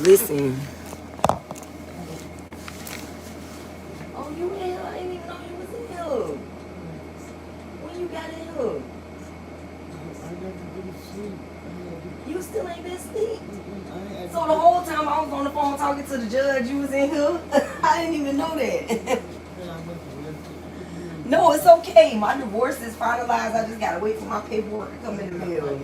Listen. Oh, you in here? I didn't even know you was in here. When you got in here? I never been asleep. You still ain't been asleep? So the whole time I was on the phone talking to the judge, you was in here? I didn't even know that. No, it's okay. My divorce is finalized. I just gotta wait for my paperwork to come in the mail.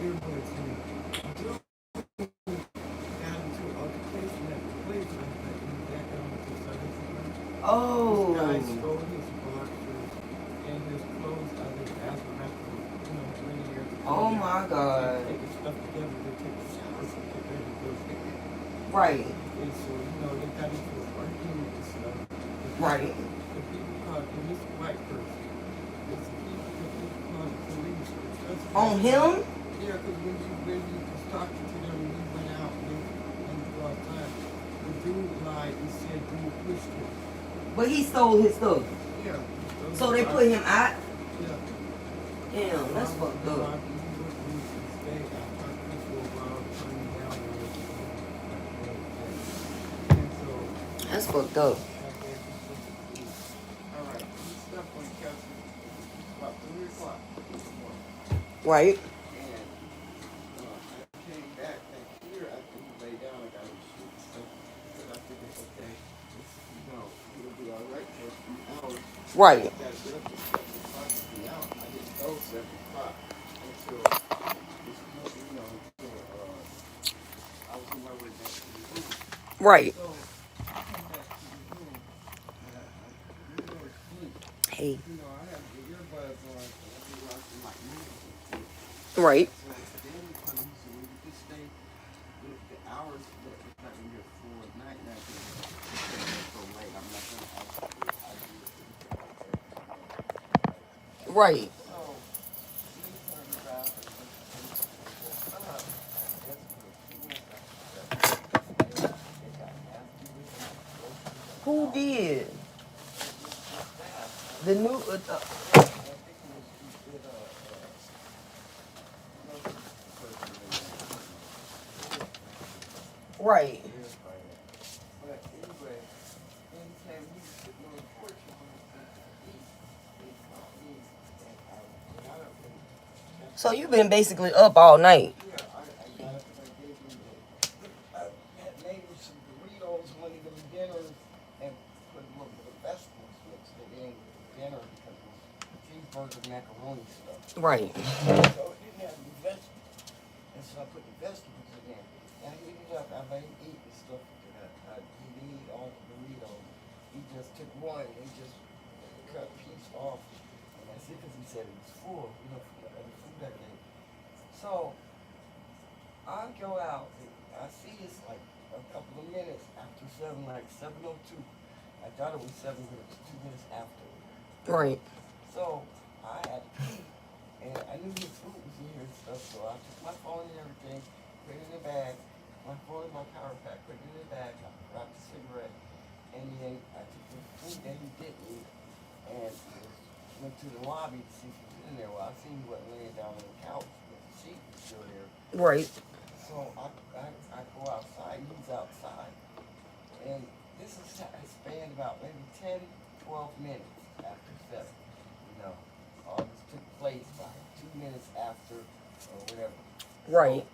Oh. This guy stole his boxers and his clothes out of his bathroom after, many years. Oh my God. Take his stuff together to take a shower and get ready to go. Right. And so, they got into an argument and stuff. Right. The people called, and this white person, the people called the police. On him? Yeah, because when he was talking to them and he went out and go outside, the dude lied and said dude pushed him. But he stole his stuff. Yeah. So they put him out? Yeah. Damn, that's fucked up. That's fucked up. Right. Right. Right. Hey. Right. Right. Who did? The new. Right. So you've been basically up all night. Macaroni stuff. Right. So it didn't have any vegetables. And so I put the vegetables in there. And I heated it up. I let him eat the stuff that he didn't eat all the burritos. He just took one and he just cut a piece off. And that's it because he said it was full, from the other food that day. So I go out. I see it's like a couple of minutes after 7, like 7:02. I thought it was 7 minutes, 2 minutes after. Right. So I had to pee, and I knew his food was in here and stuff, so I took my phone and everything, put it in the bag, my phone and my power pack, put it in the bag, I grabbed the cigarette, and then I took the food that he didn't eat, and went to the lobby to see if he was in there. Well, I seen he wasn't laying down on the couch, but the sheet was still there. Right. So I go outside, he's outside, and this is spanned about maybe 10, 12 minutes after 7, all this took place by 2 minutes after or whatever. Right.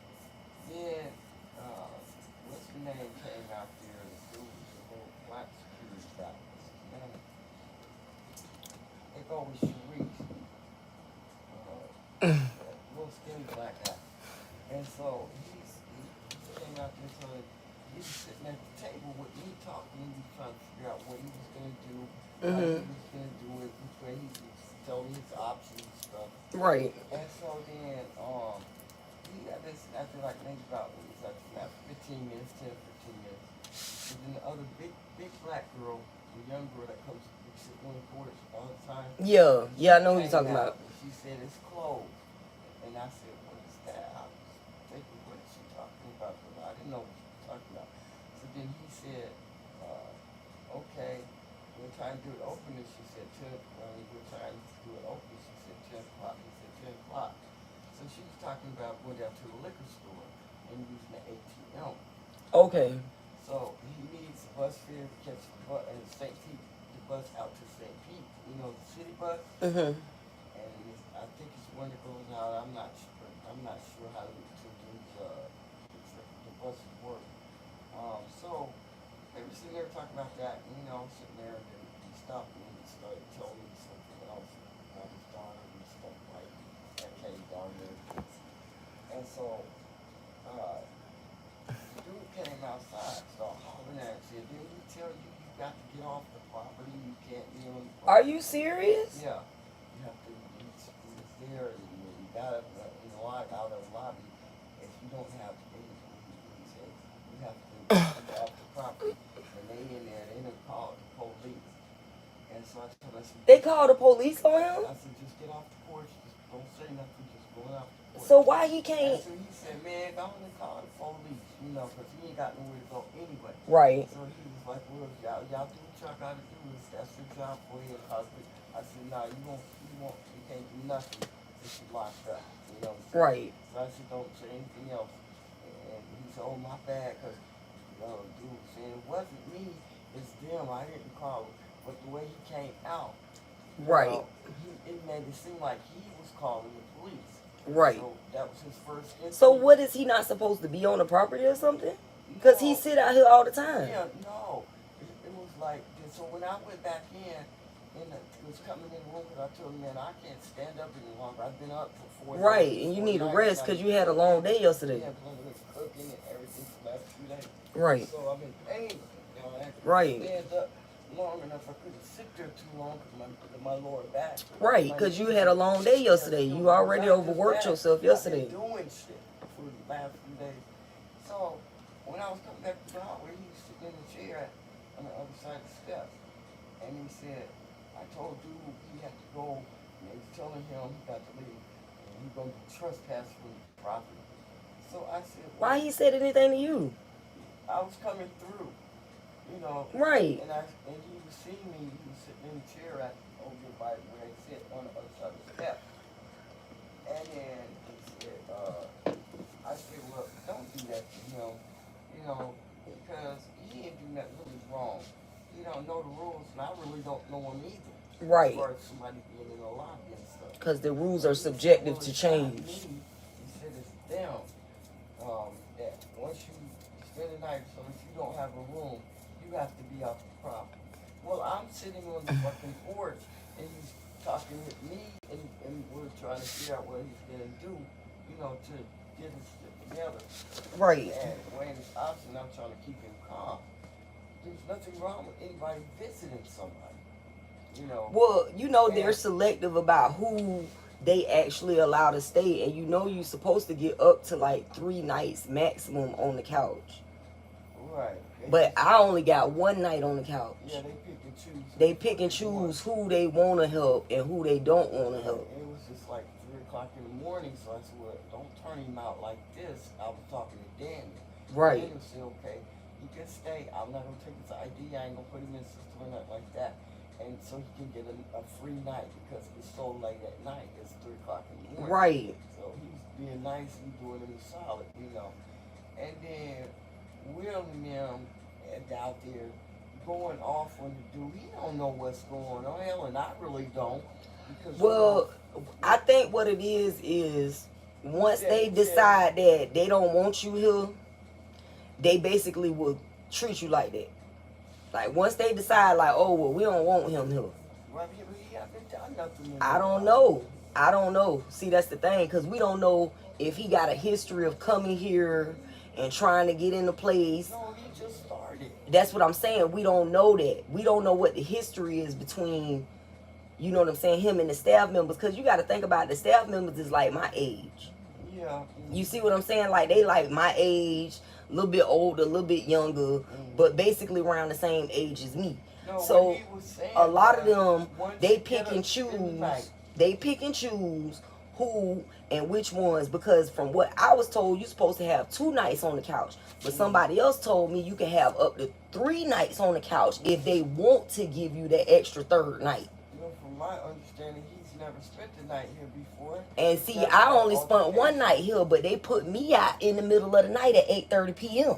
So, then, what's the name came out there? The dude was a little black security guy. What's his name? They go with Sharice. Little skinny black guy. And so he came out there, so he was sitting at the table with me talking. He was trying to figure out what he was going to do, how he was going to do it, which way he was telling his options and stuff. Right. And so then, he got this after like maybe about 15 minutes, 10, 15 minutes. And then the other big black girl, the young girl that comes sit on the porch all the time. Yeah, I know what you're talking about. She said it's closed. And I said, what is that? I was thinking, what is she talking about? But I didn't know what she was talking about. So then he said, okay, we're trying to do it open. And she said, we're trying to do it open. She said 10 o'clock. He said 10 o'clock. So she was talking about going down to the liquor store and using the ATM. Okay. bus fare to catch the bus and St. Pete, the bus out to St. Pete. You know, the city bus. Mm-hmm. And I think it's one that goes out. I'm not sure. I'm not sure how to do the buses work. So they were sitting there talking about that. And, you know, sitting there, and then he stopped me and started telling me something else about his daughter and stuff like that came down there. And so, the dude came outside, started hollering at him, said, "Didn't he tell you you got to get off the property? You can't be on the property." Are you serious? Yeah. You have to, he was there, and you got up in the out of the lobby. If you don't have, he said, you have to get off the property. And they in there, they done called the police. And so I told him, They called the police on him? I said, just get off the porch, just don't say nothing, just go off the porch. So why he can't? And so he said, man, go on and call the police, you know, because he ain't got nowhere to go anyway. Right. So he was like, well, y'all do what y'all got to do. That's your job for you. I said, nah, you can't do nothing if you locked up. You know what I'm saying? Right. So I said, don't say anything else. And he said, oh, my bad, because, dude was saying, it wasn't me, it's them. I didn't call it. But the way he came out, right. It made it seem like he was calling the police. Right. So that was his first incident. So what, is he not supposed to be on the property or something? Because he sit out here all the time. Yeah, no. It was like, so when I went back in, and was coming in the room, because I told him, man, I can't stand up any longer. I've been up for 4 days. Right, and you need a rest because you had a long day yesterday. Yeah, because I was cooking and everything for the last 2 days. Right. So I've been pain. I right. Stand up long enough. I couldn't sit there too long because my lower back. Right, because you had a long day yesterday. You already overworked yourself yesterday. I've been doing shit for the last few days. So when I was coming back to the hallway, he was sitting in the chair on the other side of the steps. And he said, I told dude he had to go, and they was telling him he got to leave, and he's going to be trespassing from the property. So I said, well, why he said anything to you? I was coming through, you know. Right. And he was seeing me, he was sitting in the chair over by where I sit on the other side of the step. And then he said, I said, well, don't do that to him, because he didn't do nothing really wrong. He don't know the rules, and I really don't know them either. Right. As far as somebody being in the lobby and stuff. Because the rules are subjective to change. He said it's them. That once you spend the night, so if you don't have a room, you have to be off the property. Well, I'm sitting on the fucking porch, and he's talking with me, and we're trying to figure out what he's gonna do, to get his shit together. Right. And Wayne is option, I'm trying to keep him calm. There's nothing wrong with anybody visiting somebody, Well, they're selective about who they actually allow to stay, and you're supposed to get up to like 3 nights maximum on the couch. Right. But I only got 1 night on the couch. Yeah, they pick and choose. They pick and choose who they want to help and who they don't want to help. It was just like 3 o'clock in the morning, so I said, well, don't turn him out like this. I was talking to Daniel. Right. Daniel said, okay, he can stay. I'm not going to take his ID. I ain't going to put him in the system or nothing like that. And so he can get a free night because it's so late at night. It's 3 o'clock in the morning. Right. So he's being nice and doing him solid, And then Will and them out there going off on the dude. He don't know what's going on. Hell, and I really don't. Because I think what it is once they decide that they don't want you here, they basically will treat you like that. Like once they decide, like, oh well, we don't want him here. Well, he haven't done nothing. I don't know. See, that's the thing, because we don't know if he got a history of coming here and trying to get into place. No, he just started. That's what I'm saying. We don't know that. We don't know what the history is between, him and the staff members. Because you got to think about it, the staff members is like my age. Yeah. You see what I'm saying? Like they like my age, a little bit older, a little bit younger, but basically around the same age as me. No, so a lot of them, they pick and choose. They pick and choose who and which ones, because from what I was told, you're supposed to have 2 nights on the couch. But somebody else told me you can have up to 3 nights on the couch if they want to give you that extra 3rd night. From my understanding, he's never spent the night here before. And see, I only spent 1 night here, but they put me out in the middle of the night at 8:30 p.m.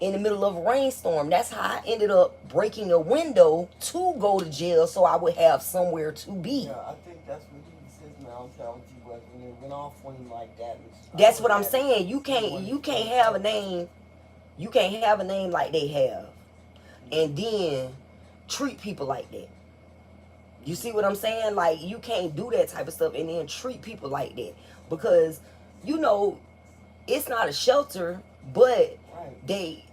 in the middle of a rainstorm. That's how I ended up breaking a window to go to jail so I would have somewhere to be. Yeah, I think that's what he says now. I'm telling you what, when it went off on him like that. That's what I'm saying. You can't have a name. You can't have a name like they have, and then treat people like that. You see what I'm saying? Like, you can't do that type of stuff and then treat people like that, because you know it's not a shelter, but they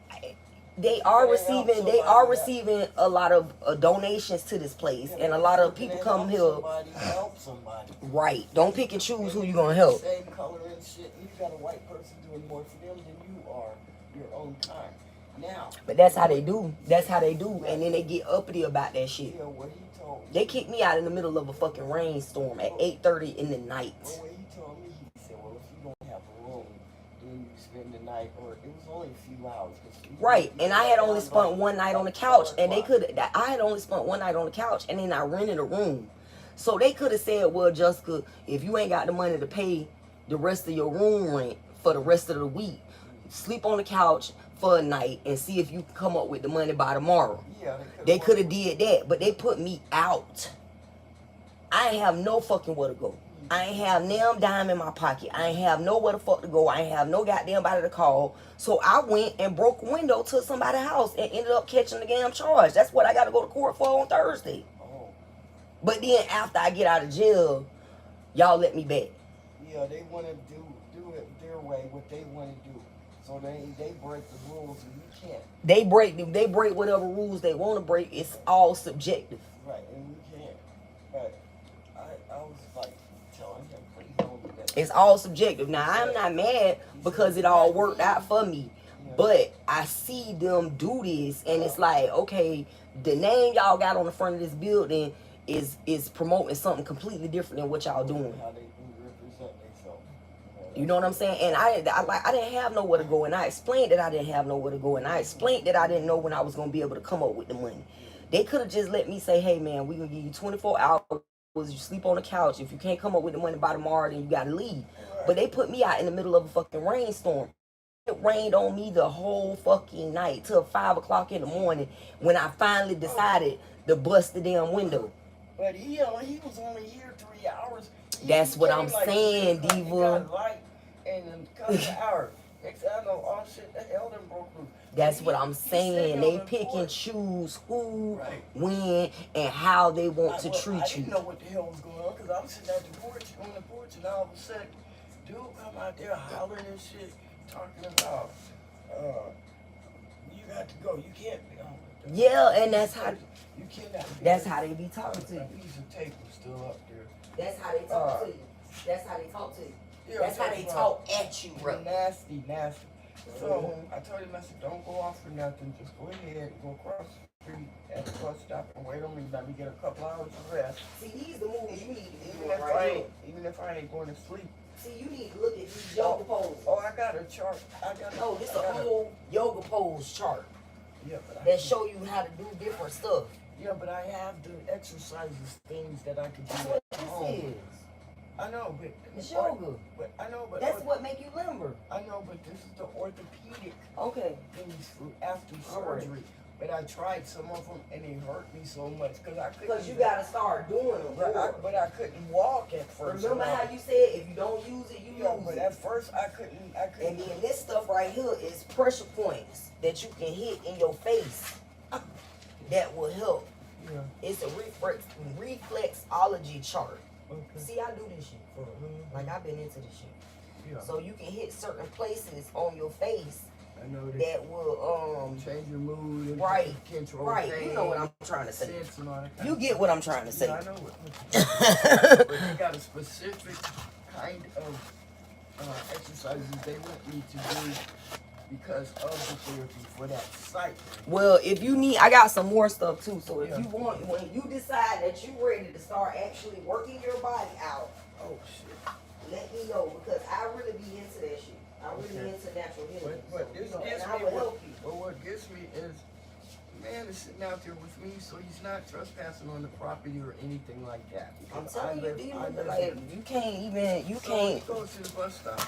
are receiving a lot of donations to this place, and a lot of people come here. Help somebody. Right. Don't pick and choose who you're gonna help. Same color and shit. You got a white person doing more for them than you are your own kind. Now. But that's how they do. That's how they do, and then they get uppity about that shit. Yeah, what he told me. They kicked me out in the middle of a fucking rainstorm at 8:30 in the night. Well, what he told me, he said, well, if you don't have a room, then you spend the night, or it was only a few hours. Right, and I had only spent one night on the couch, and I had only spent one night on the couch, and then I rented a room. So they could have said, well, Jessica, if you ain't got the money to pay the rest of your room rent for the rest of the week, sleep on the couch for a night and see if you can come up with the money by tomorrow. Yeah, they could have did that, but they put me out. I ain't have no fucking where to go. I ain't have damn dime in my pocket. I ain't have nowhere the fuck to go. I ain't have no goddamn body to call. So I went and broke a window to somebody's house and ended up catching the damn charge. That's what I got to go to court for on Thursday. Oh. But then after I get out of jail, y'all let me back. Yeah, they want to do it their way, what they want to do. So they break the rules and you can't. They break whatever rules they want to break. It's all subjective. Right, and we can't. But I was like telling him, please don't do that. It's all subjective. Now I'm not mad because it all worked out for me. Yeah. But I see them do this and it's like, okay, the name y'all got on the front of this building is promoting something completely different than what y'all doing. How they represent themselves. You know what I'm saying? And I didn't have nowhere to go, and I explained that I didn't have nowhere to go, and I explained that I didn't know when I was gonna be able to come up with the money. They could have just let me say, hey man, we're gonna give you 24 hours. You sleep on the couch. If you can't come up with the money by tomorrow, then you gotta leave. But they put me out in the middle of a fucking rainstorm. It rained on me the whole fucking night till 5 o'clock in the morning when I finally decided to bust the damn window. But he was only here 3 hours. That's what I'm saying, Diva. He got a light and then come an hour. Next thing I know, all shit, the hell done broke loose. That's what I'm saying. They pick and choose who, when, and how they want to treat you. I didn't know what the hell was going on because I was sitting at the porch, on the porch, and all of a sudden, dude come out there hollering and shit, talking about, you got to go, you can't be on. Yeah, and that's how. You cannot. That's how they be talking to you. That piece of tape was still up there. That's how they talk to you. That's how they talk to you. Yeah, that's how they talk at you, bro. Nasty. So I told him, I said, don't go off for nothing. Just go ahead, go across the street at the bus stop and wait on me. Let me get a couple hours of rest. See, these the movies you need to be doing Even if I ain't going to sleep. See, you need to look at these yoga poses. Oh, I got a chart. This is a whole yoga pose chart. Yeah, but that show you how to do different stuff. Yeah, but I have the exercises, things that I could do at home. This is. I know, but it's yoga. But I know, but that's what make you limber. I know, but this is the orthopedic things for after surgery. But I tried some of them and they hurt me so much because I couldn't. Because you gotta start doing them. But I couldn't walk at first. Remember how you said if you don't use it, you lose but it. at first I couldn't. And then this stuff right here is pressure points that you can hit in your face. That will help. Yeah. It's a reflexology chart. Okay. See, I do this shit for like I've been into this shit. Yeah. So you can hit certain places on your face. I know that will change your mood and control pain, you know what I'm trying to say. You get what I'm trying to say. Yeah, I know what. But they got a specific kind of exercises they want me to do because of the therapy for that site. Well, if you need, I got some more stuff too. So if you want, when you decide that you're ready to start actually working your body out, oh shit, let me know because I really be into that shit. I really into natural healing. But this gets me. What gets me is, man is sitting out there with me, so he's not trespassing on the property or anything like that. I'm telling you, you can't. He goes to the bus stop.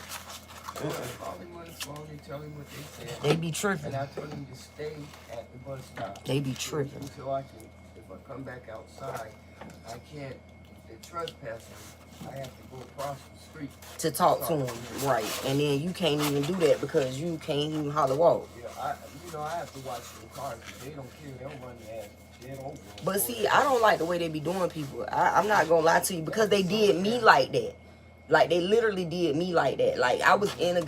Call him on his phone and tell him what they said. They be tripping. And I told him to stay at the bus stop. They be tripping. Until I can, if I come back outside, I can't, they're trespassing. I have to go across the street. To talk to them, right. And then you can't even do that because you can't even holler walk. Yeah, I have to watch the cars. They don't care. They'll run the ass dead over. But see, I don't like the way they be doing people. I'm not gonna lie to you because they did me like that. Like they literally did me like that. Like I was in a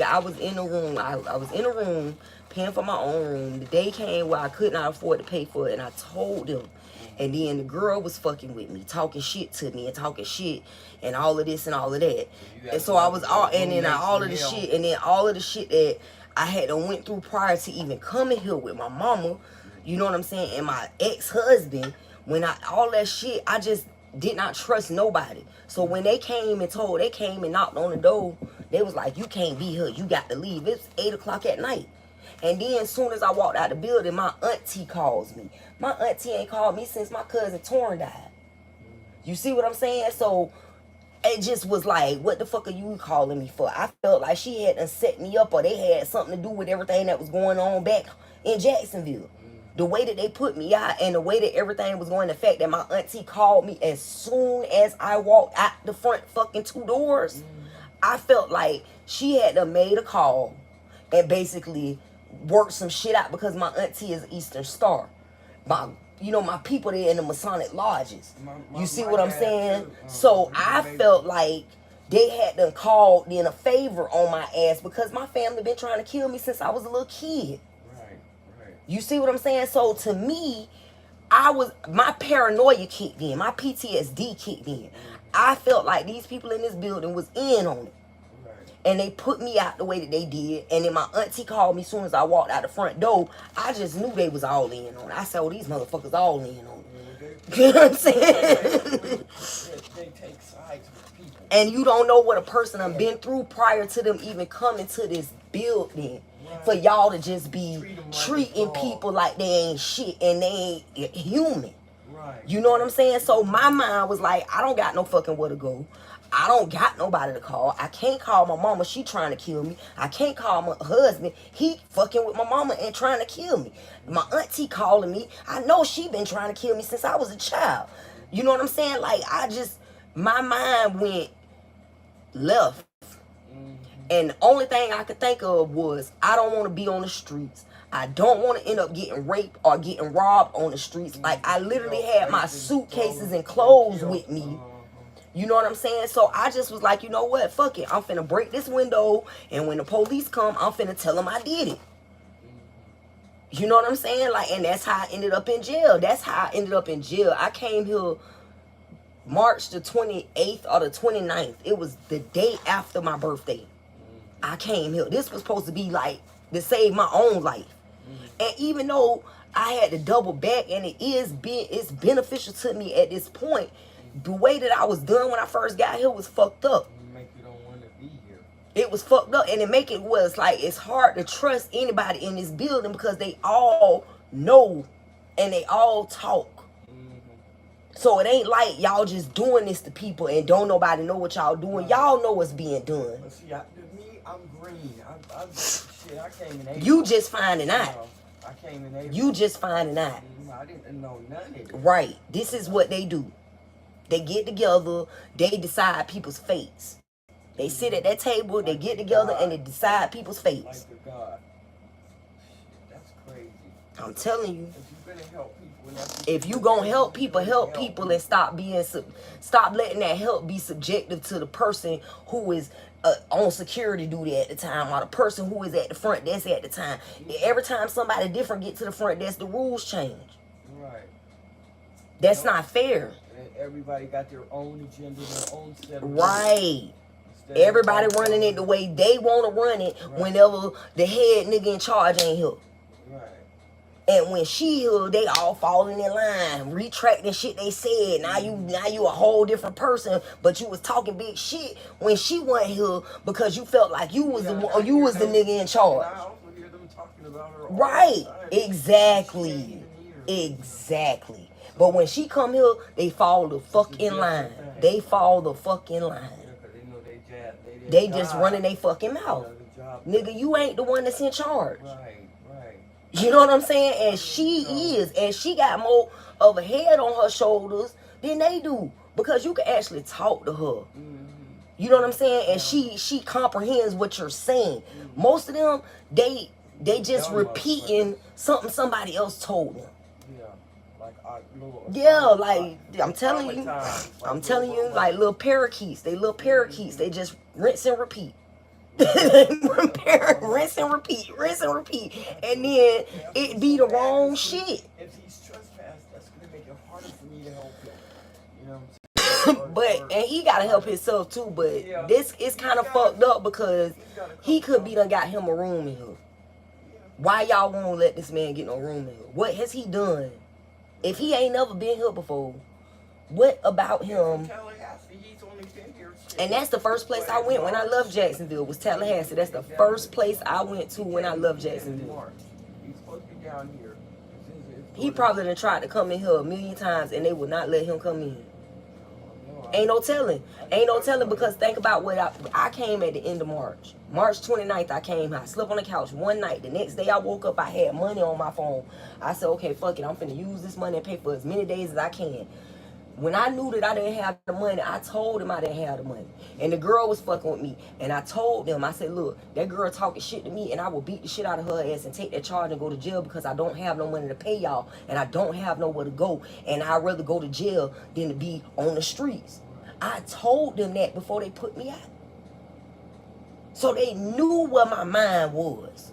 room. I was in a room paying for my own room. The day came where I could not afford to pay for it, and I told them. And then the girl was fucking with me, talking shit to me and talking shit and all of this and all of that. And so I was all, and then all of the shit, and then all of the shit that I had to went through prior to even coming here with my mama, you know what I'm saying, and my ex-husband, all that shit, I just did not trust nobody. So when they came and knocked on the door, they was like, you can't be here, you got to leave. It's 8 o'clock at night. And then as soon as I walked out the building, my auntie calls me. My auntie ain't called me since my cousin Torrin died. You see what I'm saying? So it just was like, what the fuck are you calling me for? I felt like she had set me up, or they had something to do with everything that was going on back in Jacksonville. The way that they put me out and the way that everything was going, the fact that my auntie called me as soon as I walked out the front fucking 2 doors, I felt like she had to made a call and basically work some shit out because my auntie is Eastern Star. My people there in the Masonic lodges. You see what I'm saying? So I felt like they had to call in a favor on my ass because my family been trying to kill me since I was a little kid. Right. You see what I'm saying? So to me, my paranoia kicked in. My PTSD kicked in. I felt like these people in this building was in on it. And they put me out the way that they did. And then my auntie called me as soon as I walked out the front door. I just knew they was all in on it. I said, oh, these motherfuckers all in on it. You know what I'm saying? They take sides with people. And you don't know what a person done been through prior to them even coming to this building. Right. For y'all to just be treating people like they ain't shit and they ain't human. Right. You know what I'm saying? So my mind was like, I don't got no fucking where to go. I don't got nobody to call. I can't call my mama. She trying to kill me. I can't call my husband. He fucking with my mama and trying to kill me. My auntie calling me. I know she been trying to kill me since I was a child. You know what I'm saying? Like, my mind went left. And the only thing I could think of was, I don't want to be on the streets. I don't want to end up getting raped or getting robbed on the streets. Like, I literally had my suitcases and clothes with me. You know what I'm saying? So I just was like, you know what? Fuck it. I'm finna break this window. And when the police come, I'm finna tell them I did it. You know what I'm saying? Like, and that's how I ended up in jail. I came here March the 28th or the 29th. It was the day after my birthday. I came here. This was supposed to be like to save my own life. And even though I had to double back and it's beneficial to me at this point, the way that I was done when I first got here was fucked up. Make you don't want to be here. It was fucked up, and it's hard to trust anybody in this building because they all know and they all talk. So it ain't like y'all just doing this to people and don't nobody know what y'all doing. Y'all know what's being done. But see, I'm green. I came in April. You just finding out. I came in April. You just finding out. I didn't know none of it. Right. This is what they do. They get together, they decide people's fates. They sit at that table, they get together, and they decide people's fates. Like God. That's crazy. I'm telling you. If you're gonna help people, help people, and stop letting that help be subjective to the person who is on security duty at the time, or the person who is at the front desk at the time. Every time somebody different get to the front desk, the rules change. Right. That's not fair. Everybody got their own agenda, their own set of right. Everybody running it the way they want to run it. Right. Whenever the head nigga in charge ain't here. Right. And when she here, they all falling in line, retracting shit they said. Now you a whole different person, but you was talking big shit when she wasn't here because you felt like you was the nigga in charge. I also hear them talking about her. Right. Exactly. But when she come here, they fall the fuck in line. They fall the fucking line. They just running their fucking mouth. Nigga, you ain't the one that's in charge. Right. You know what I'm saying? And she is. And she got more of a head on her shoulders than they do. Because you can actually talk to her. You know what I'm saying? And she comprehends what you're saying. Most of them, they just repeating something somebody else told them. Yeah, like I'm telling you, like little parakeets. They little parakeets. They just rinse and repeat. rinse and repeat, and then it be the wrong shit. If he's trespassed, that's gonna make it harder for me to help him. You know what I'm saying? But and he gotta help himself too. But this is kind of fucked up because he could be done got him a room in here. Why y'all won't let this man get no room in here? What has he done? If he ain't never been here before, what about him? And that's the first place I went when I left Jacksonville was Tallahassee. That's the first place I went to when I left Jacksonville. He probably done tried to come in here a million times and they would not let him come in. Ain't no telling. Ain't no telling because think about what I came at the end of March. March 29th I came. I slept on the couch one night. The next day I woke up, I had money on my phone. I said, okay, fuck it. I'm finna use this money and pay for as many days as I can. When I knew that I didn't have the money, I told him I didn't have the money. And the girl was fucking with me. And I told them, I said, look, that girl talking shit to me and I will beat the shit out of her ass and take that charge and go to jail because I don't have no money to pay y'all and I don't have nowhere to go. And I'd rather go to jail than to be on the streets. I told them that before they put me out. So they knew where my mind was.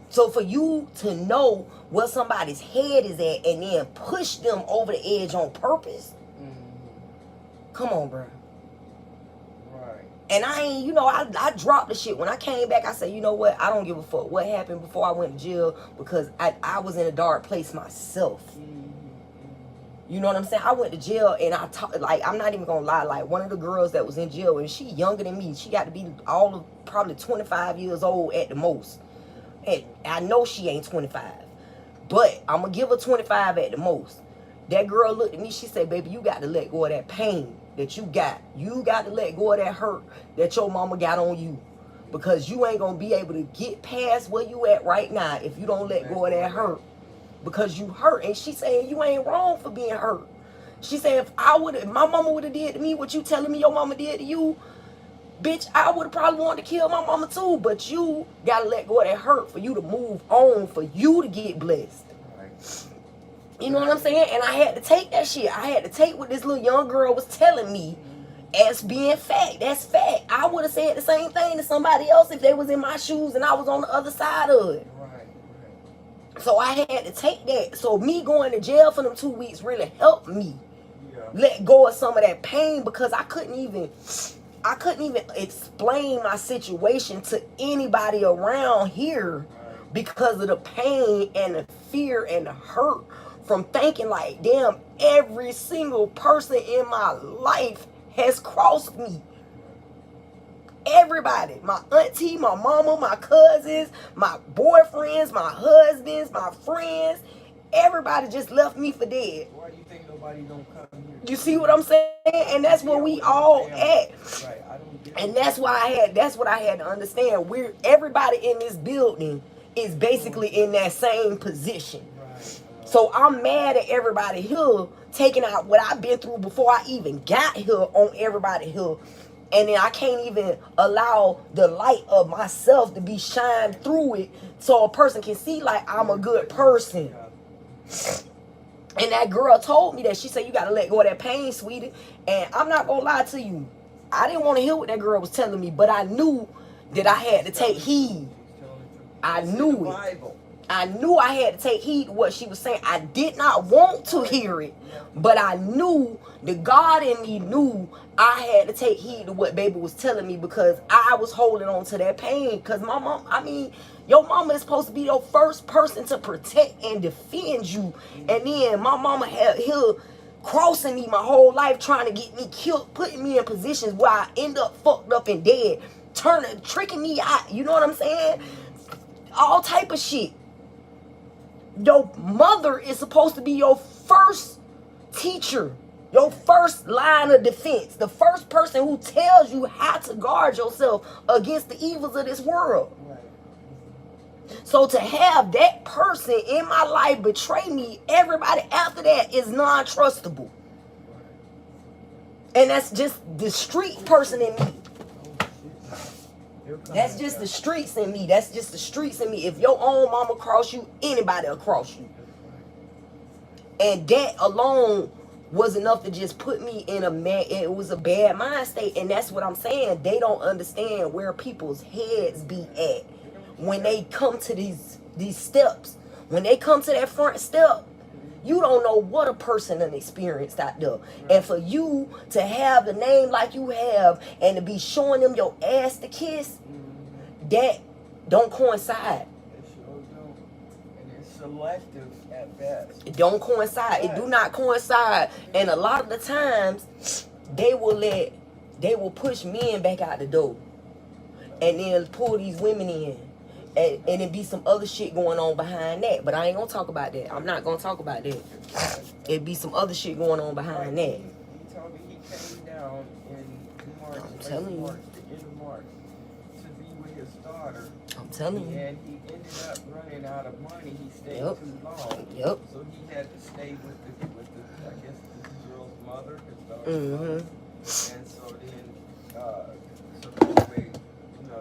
So for you to know where somebody's head is at and then push them over the edge on purpose, come on, bro. Right. And I ain't, you know, I dropped the shit. When I came back, I said, you know what? I don't give a fuck what happened before I went to jail because I was in a dark place myself. You know what I'm saying? I went to jail and I talked, like, I'm not even gonna lie, like, one of the girls that was in jail, and she younger than me, she got to be all of probably 25 years old at the most. And I know she ain't 25, but I'm gonna give her 25 at the most. That girl looked at me, she said, baby, you got to let go of that pain that you got. You got to let go of that hurt that your mama got on you. Because you ain't gonna be able to get past where you at right now if you don't let go of that hurt. Because you hurt. And she saying you ain't wrong for being hurt. She said if my mama would have did to me what you telling me your mama did to you, bitch, I would have probably wanted to kill my mama too. But you gotta let go of that hurt for you to move on, for you to get blessed. You know what I'm saying? And I had to take that shit. I had to take what this little young girl was telling me as being fact. That's fact. I would have said the same thing to somebody else if they was in my shoes and I was on the other side of it. So I had to take that. So me going to jail for them 2 weeks really helped me let go of some of that pain because I couldn't even explain my situation to anybody around here because of the pain and the fear and the hurt from thinking like, damn, every single person in my life has crossed me. Everybody, my auntie, my mama, my cousins, my boyfriends, my husbands, my friends, everybody just left me for dead. Why do you think nobody don't come here? You see what I'm saying? And that's where we all at. And that's what I had to understand. Everybody in this building is basically in that same position. So I'm mad at everybody here taking out what I've been through before I even got here on everybody here. And then I can't even allow the light of myself to be shined through it so a person can see like I'm a good person. And that girl told me that. She said, you got to let go of that pain, sweetie. And I'm not going to lie to you. I didn't want to hear what that girl was telling me, but I knew that I had to take heed. I knew it. I knew I had to take heed to what she was saying. I did not want to hear it, but I knew, the God in me knew I had to take heed to what baby was telling me because I was holding on to that pain. Because my mom, I mean, your mama is supposed to be your first person to protect and defend you. And then my mama had here crossing me my whole life, trying to get me killed, putting me in positions where I end up fucked up and dead, tricking me out. You know what I'm saying? All type of shit. Your mother is supposed to be your first teacher. Your first line of defense, the first person who tells you how to guard yourself against the evils of this world. So to have that person in my life betray me, everybody after that is non-trustable. And that's just the street person in me. That's just the streets in me. That's just the streets in me. If your own mama cross you, anybody will cross you. And that alone was enough to just put me in it was a bad mind state. And that's what I'm saying. They don't understand where people's heads be at when they come to these steps. When they come to that front step, you don't know what a person done experienced out there. And for you to have the name like you have and to be showing them your ass to kiss, that don't coincide. Selective at best. It don't coincide. It do not coincide. And a lot of the times they will push men back out the door and then pull these women in. And it be some other shit going on behind that. But I ain't gonna talk about that. I'm not gonna talk about that. It be some other shit going on behind that. He told me he came down in March, I'm telling you. the end of March, to be with his daughter. I'm telling you. And he ended up running out of money. He stayed Yep. too long. Yep. So he had to stay with the I guess this girl's mother, his daughter's mother. And so then, so anyway,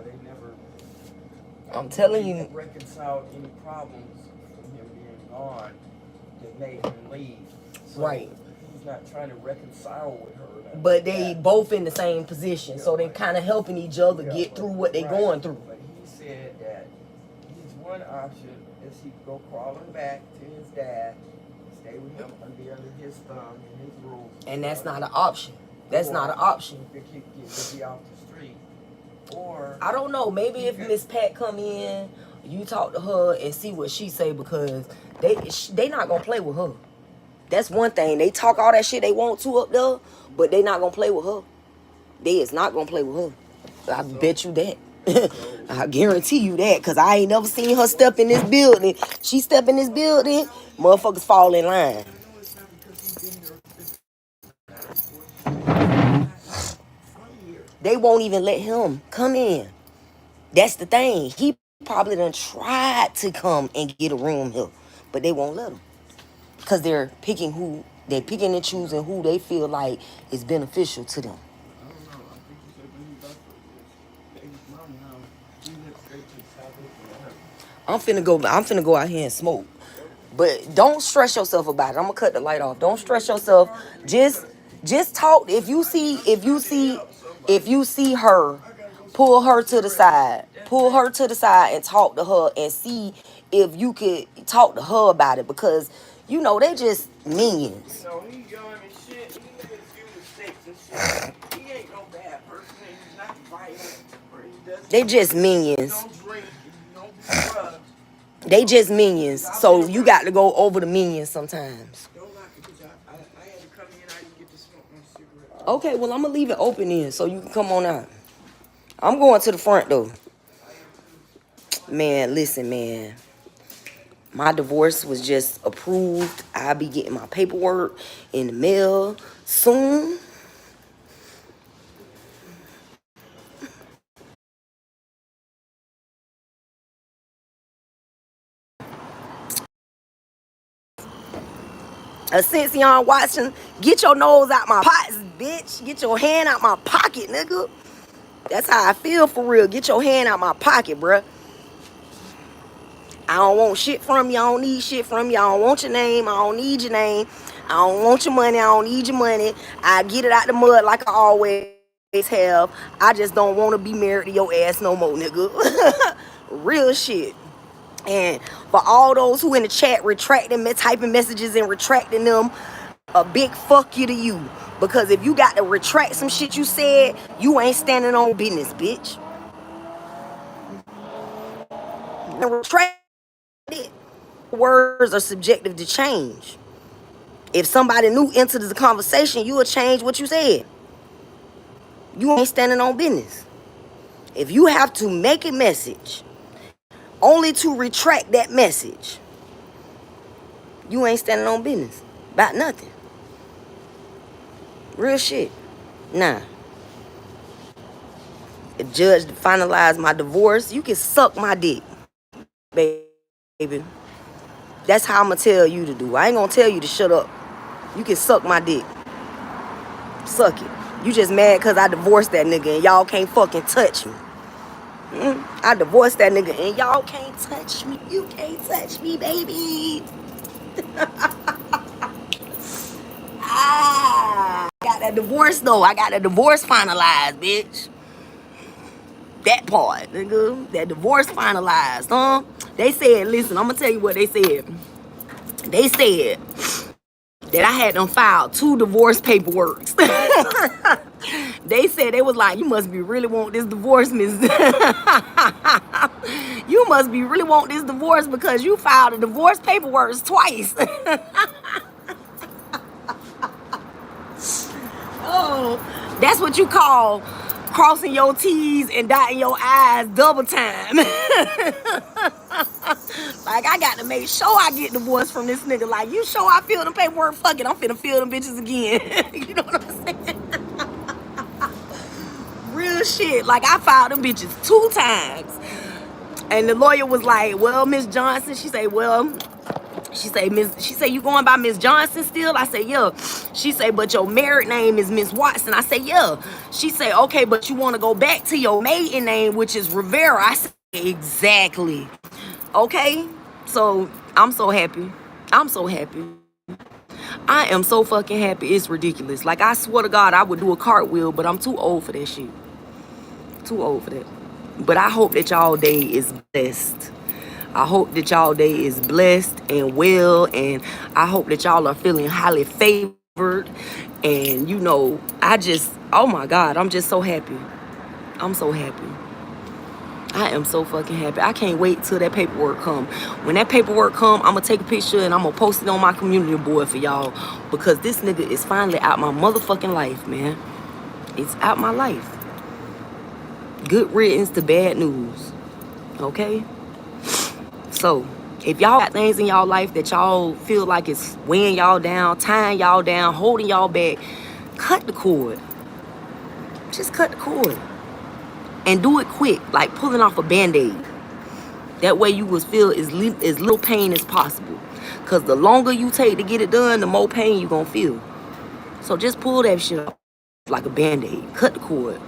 they never. I'm telling you. Reconciled any problems from him being gone that made him leave. So Right. He's not trying to reconcile with her. But they both in the same position. So they kind of helping each other get through what they going through. But he said that his one option is he go crawling back to his dad, stay with him under his thumb and his rules. And that's not an option. That's not an option. To be off the street. Or I don't know. Maybe if Miss Pat come in, you talk to her and see what she say, because they not gonna play with her. That's one thing. They talk all that shit they want to up there, but they not gonna play with her. They is not gonna play with her. I bet you that. I guarantee you that, because I ain't never seen her step in this building. She step in this building, motherfuckers fall in line. They won't even let him come in. That's the thing. He probably done tried to come and get a room here, but they won't let him. Because they're picking and choosing who they feel like is beneficial to them. I'm finna go out here and smoke. But don't stress yourself about it. I'm gonna cut the light off. Don't stress yourself. Just talk. If you see her, pull her to the side. Pull her to the side and talk to her and see if you could talk to her about it, because they just minions. He young and shit. He made a few mistakes and shit. He ain't no bad person. He's not violent. Or he doesn't. They just minions. Don't drink. Don't do drugs. They just minions. So you got to go over the minions sometimes. Don't lock it, because I had to come in. I didn't get to smoke my cigarette. Okay, well, I'm going to leave it open then so you can come on out. I'm going to the front, though. Man, listen, man. My divorce was just approved. I'll be getting my paperwork in the mail soon. Since y'all watching, get your nose out my pots, bitch. Get your hand out my pocket, nigga. That's how I feel for real. Get your hand out my pocket, bruh. I don't want shit from you. I don't need shit from you. I don't want your name. I don't need your name. I don't want your money. I don't need your money. I get it out the mud like I always have. I just don't want to be married to your ass no more, nigga. Real shit. And for all those who in the chat retracting me, typing messages and retracting them, a big fuck you to you. Because if you got to retract some shit you said, you ain't standing on business, bitch. And retract it. Words are subjective to change. If somebody new enters the conversation, you will change what you said. You ain't standing on business. If you have to make a message only to retract that message, you ain't standing on business about nothing. Real shit. Nah. The judge finalized my divorce. You can suck my dick, baby. That's how I'm gonna tell you to do. I ain't gonna tell you to shut up. You can suck my dick. Suck it. You just mad because I divorced that nigga and y'all can't fucking touch me. I divorced that nigga and y'all can't touch me. You can't touch me, baby. I got that divorce though. I got that divorce finalized, bitch. That part, nigga. That divorce finalized, huh? They said, listen, I'm gonna tell you what they said. They said that I had them file 2 divorce paperworks. They said, they was like, you must be really want this divorce, Miss. You must be really want this divorce because you filed a divorce paperwork twice. Oh, that's what you call crossing your T's and dotting your I's double time. Like, I got to make sure I get divorced from this nigga. Like, you sure I filled the paperwork? Fuck it, I'm finna fill them bitches again. You know what I'm saying? Real shit. Like, I filed them bitches 2 times. And the lawyer was like, well, Miss Johnson, she say, well, she say, you going by Miss Johnson still? I say, yeah. She say, but your married name is Miss Watson. I say, yeah. She say, okay, but you want to go back to your maiden name, which is Rivera. I say, exactly. Okay? So, I'm so happy. I'm so happy. I am so fucking happy. It's ridiculous. Like, I swear to God, I would do a cartwheel, but I'm too old for that shit. Too old for that. But I hope that y'all day is blessed. I hope that y'all day is blessed and well, and I hope that y'all are feeling highly favored. And, you know, oh my God, I'm just so happy. I'm so happy. I am so fucking happy. I can't wait till that paperwork come. When that paperwork come, I'm going to take a picture and I'm going to post it on my community board for y'all, because this nigga is finally out my motherfucking life, man. It's out my life. Good riddance to bad news. Okay? So, if y'all got things in y'all life that y'all feel like it's weighing y'all down, tying y'all down, holding y'all back, cut the cord. Just cut the cord. And do it quick, like pulling off a Band-Aid. That way you will feel as little pain as possible. Because the longer you take to get it done, the more pain you're going to feel. So just pull that shit off like a Band-Aid. Cut the cord.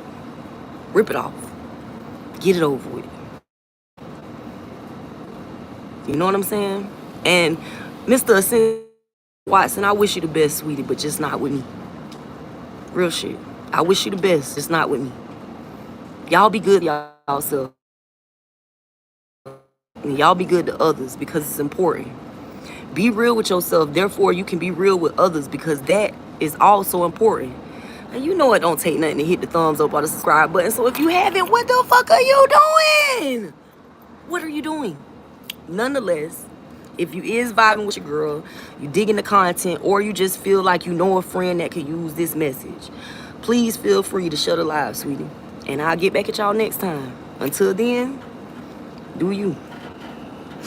Rip it off. Get it over with. You know what I'm saying? And Mr. Watson, I wish you the best, sweetie, but just not with me. Real shit. I wish you the best, just not with me. Y'all be good to y'all self. And y'all be good to others, because it's important. Be real with yourself, therefore you can be real with others, because that is also important. And you know it don't take nothing to hit the thumbs up or the subscribe button. So if you haven't, what the fuck are you doing? What are you doing? Nonetheless, if you is vibing with your girl, you digging the content, or you just feel like you know a friend that could use this message, please feel free to shut her live, sweetie. And I'll get back at y'all next time. Until then, do you.